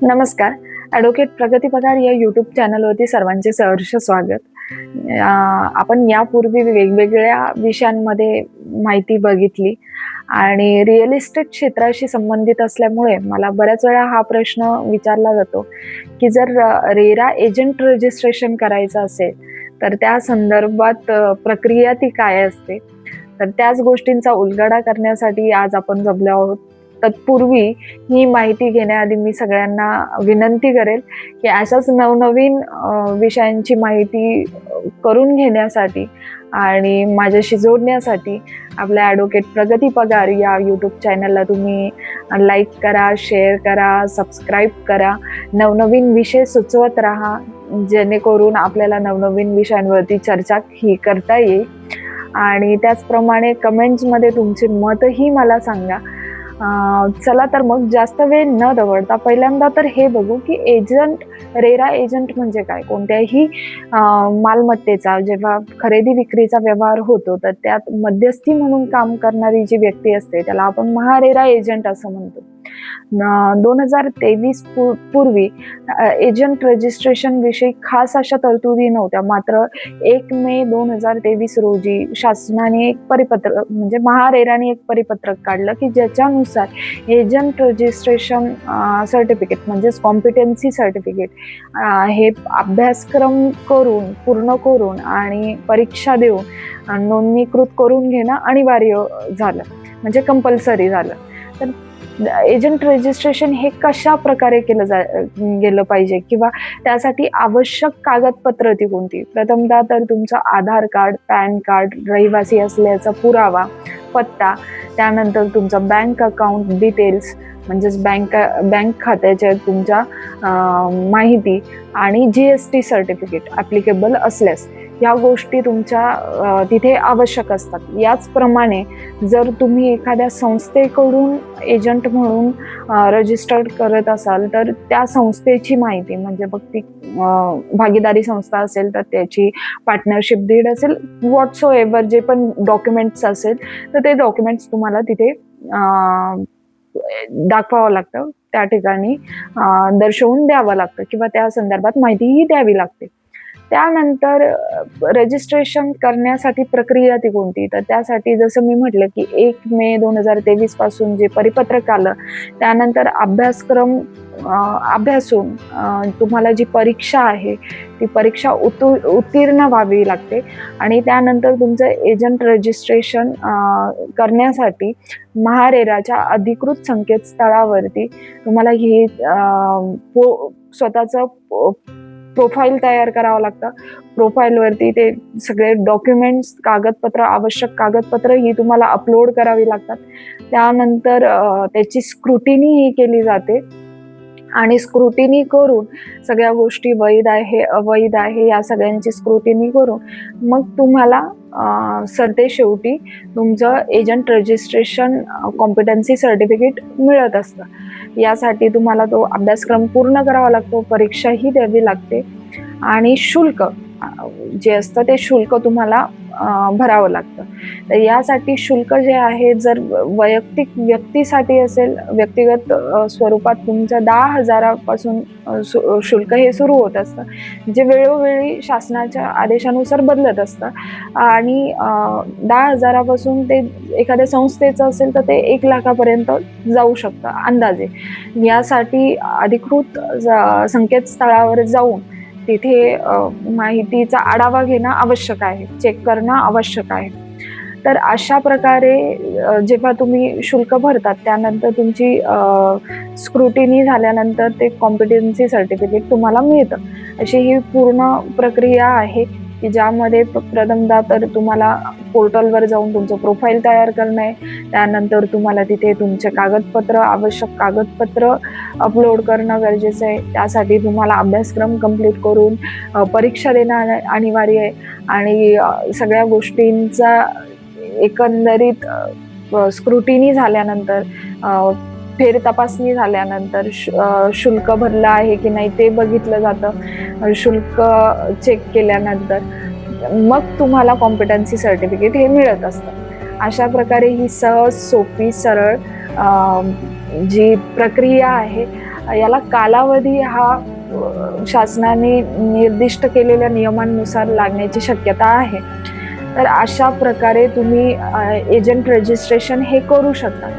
नमस्कार. ॲडव्होकेट प्रगती पगार या यूट्यूब चॅनलवरती सर्वांचे सहर्ष स्वागत. आपण यापूर्वी वेगवेगळ्या विषयांमध्ये माहिती बघितली आणि रिअल इस्टेट क्षेत्राशी संबंधित असल्यामुळे मला बऱ्याच वेळा हा प्रश्न विचारला जातो, की जर रेरा एजंट रजिस्ट्रेशन करायचं असेल, तर त्या संदर्भात प्रक्रिया ती काय असते? तर त्याच गोष्टींचा उलगडा करण्यासाठी आज आपण जमलो आहोत. तत्पूर्वी ही माहिती घेण्याआधी मी सगळ्यांना विनंती करेल, की अशाच नवनवीन विषयांची माहिती करून घेण्यासाठी आणि माझ्याशी जोडण्यासाठी आपल्या ॲडव्होकेट प्रगती पगार या यूट्यूब चॅनलला तुम्ही लाईक करा, शेअर करा, सबस्क्राईब करा. नवनवीन विषय सुचवत राहा, जेणेकरून आपल्याला नवनवीन विषयांवरती चर्चा ही करता येईल. आणि त्याचप्रमाणे कमेंट्समध्ये तुमचे मतही मला सांगा. चला तर मग जास्त वेळ न दवडता पहिल्यांदा तर हे बघू, की रेरा एजंट म्हणजे काय? कोणत्याही मालमत्तेचा जेव्हा खरेदी विक्रीचा व्यवहार होतो, तर त्यात मध्यस्थी म्हणून काम करणारी जी व्यक्ती असते, त्याला आपण महारेरा एजंट असं म्हणतो. 2023 पूर्वी एजंट रजिस्ट्रेशन विषयी खास अशा तरतुदी नव्हत्या. मात्र 1 मे 2023 रोजी शासनाने एक परिपत्रक म्हणजे महारेराने एक परिपत्रक काढलं, की ज्याच्यानुसार एजंट रजिस्ट्रेशन सर्टिफिकेट म्हणजेच कॉम्पिटन्सी सर्टिफिकेट हे अभ्यासक्रम पूर्ण करून आणि परीक्षा देऊन नोंदणीकृत करून घेणं अनिवार्य झालं, म्हणजे कंपल्सरी झालं. तर एजंट रजिस्ट्रेशन हे कशा प्रकारे गेलं पाहिजे किंवा त्यासाठी आवश्यक कागदपत्र ती कोणती? प्रथमतः तर तुमचं आधार कार्ड, पॅन कार्ड, रहिवासी असल्याचा पुरावा, पत्ता, त्यानंतर तुमचं बँक अकाउंट डिटेल्स म्हणजेच बँक खात्याच्या तुमच्या माहिती आणि GST सर्टिफिकेट ॲप्लिकेबल असल्यास ह्या गोष्टी तुमच्या तिथे आवश्यक असतात. याचप्रमाणे जर तुम्ही एखाद्या संस्थेकडून एजंट म्हणून रजिस्टर्ड करत असाल, तर त्या संस्थेची माहिती म्हणजे मग ती भागीदारी संस्था असेल तर त्याची पार्टनरशिप डीड असेल, व्हॉट्सो एव्हर जे पण डॉक्युमेंट्स असेल, तर ते डॉक्युमेंट्स तुम्हाला तिथे दाखवावं लागतं. त्या ठिकाणी दर्शवून द्यावं लागतं किंवा त्या संदर्भात माहितीही द्यावी लागते. त्यानंतर रजिस्ट्रेशन करण्यासाठी प्रक्रिया ती कोणती? तर त्यासाठी जसं मी म्हटलं, की 1 मे 2023 पासून जे परिपत्रक आलं, त्यानंतर अभ्यासक्रम अभ्यासून तुम्हाला जी परीक्षा आहे, ती परीक्षा उत्तीर्ण व्हावी लागते आणि त्यानंतर तुमचं एजंट रजिस्ट्रेशन करण्यासाठी महारेराच्या अधिकृत संकेतस्थळावरती तुम्हाला ही स्वतःचं प्रोफाईल तयार करावं लागतं. प्रोफाईलवरती ते सगळे डॉक्युमेंट्स, आवश्यक कागदपत्र ही तुम्हाला अपलोड करावी लागतात. त्यानंतर त्याची स्क्रुटिनी ही केली जाते आणि स्क्रुटिनी करून सगळ्या गोष्टी वैध आहे, अवैध आहे या सगळ्यांची स्क्रुटिनी करून मग तुम्हाला सरतेशेवटी तुमचं एजंट रजिस्ट्रेशन कॉम्पिटन्सी सर्टिफिकेट मिळत असतं. यासाठी तुम्हाला तो अभ्यासक्रम पूर्ण करावा लागतो, परीक्षाही द्यावी लागते आणि शुल्क जे असतं ते शुल्क तुम्हाला भरावं लागतं. तर यासाठी शुल्क जे आहे, जर वैयक्तिक व्यक्तीसाठी असेल, व्यक्तिगत स्वरूपात तुमचं 10,000 पासून शुल्क हे सुरू होत असतं, जे वेळोवेळी शासनाच्या आदेशानुसार बदलत असतं आणि 10,000 पासून ते एखाद्या संस्थेचं असेल तर ते 1 लाखापर्यंत जाऊ शकतं अंदाजे. यासाठी अधिकृत संकेतस्थळावर जाऊन तिथे माहितीचा आढावा घेणं आवश्यक आहे, चेक करणं आवश्यक आहे. तर अशा प्रकारे जेव्हा तुम्ही शुल्क भरतात, त्यानंतर तुमची स्क्रुटिनी झाल्यानंतर ते कॉम्पिटन्सी सर्टिफिकेट तुम्हाला मिळतं. अशी ही पूर्ण प्रक्रिया आहे, की ज्यामध्ये प्रथमतः तर तुम्हाला पोर्टलवर जाऊन तुमचं प्रोफाईल तयार करणं आहे. त्यानंतर तुम्हाला तिथे तुमचे आवश्यक कागदपत्र अपलोड करणं गरजेचं आहे. त्यासाठी तुम्हाला अभ्यासक्रम कंप्लीट करून परीक्षा देणं अनिवार्य आहे आणि सगळ्या गोष्टींचा एकंदरीत स्क्रुटिनी झाल्यानंतर, फेर तपासणी झाल्यानंतर शुल्क भरलं आहे की नाही ते बघितलं जातं. शुल्क चेक केल्यानंतर मग तुम्हाला कॉम्पिटन्सी सर्टिफिकेट हे मिळत असतं. अशा प्रकारे ही सहज, सोपी, सरळ जी प्रक्रिया आहे याला कालावधी हा शासनाने निर्दिष्ट केलेल्या नियमांनुसार लागण्याची शक्यता आहे. तर अशा प्रकारे तुम्ही एजंट रजिस्ट्रेशन हे करू शकता.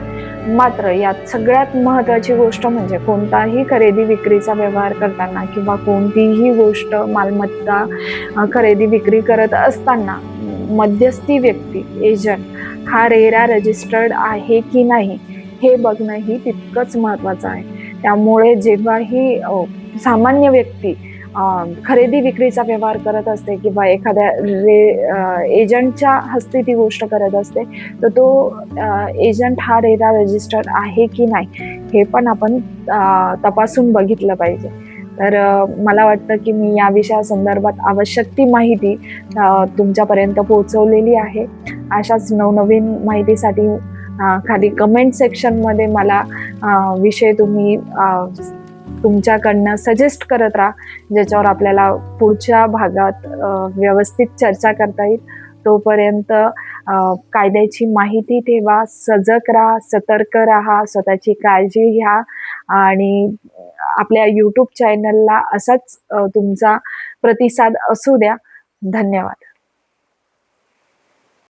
मात्र यात सगळ्यात महत्त्वाची गोष्ट म्हणजे कोणताही खरेदी विक्रीचा व्यवहार करताना किंवा कोणतीही गोष्ट मालमत्ता खरेदी विक्री करत असताना मध्यस्थी व्यक्ती एजंट हा रेरा रजिस्टर्ड आहे की नाही हे बघणंही तितकंच महत्त्वाचं आहे. त्यामुळे जेव्हाही सामान्य व्यक्ती खरेदी विक्रीचा व्यवहार करत असते किंवा एखाद्या एजंटच्या हस्ते ती गोष्ट करत असते, तर तो एजंट हा रेरा रजिस्टर्ड आहे की नाही हे पण आपण तपासून बघितलं पाहिजे. तर मला वाटतं की मी या विषयासंदर्भात आवश्यक ती माहिती तुमच्यापर्यंत पोहोचवलेली आहे. अशाच नवनवीन माहितीसाठी खाली कमेंट सेक्शनमध्ये मला विषय तुम्ही तुमच्याकडनं सजेस्ट करत राहा, ज्याच्यावर आपल्याला पुढच्या भागात व्यवस्थित चर्चा करता येईल. तोपर्यंत कायद्याची माहिती ठेवा, सजग राहा, सतर्क राहा, स्वतःची काळजी घ्या आणि आपल्या YouTube चॅनलला असाच तुमचा प्रतिसाद असू द्या. धन्यवाद.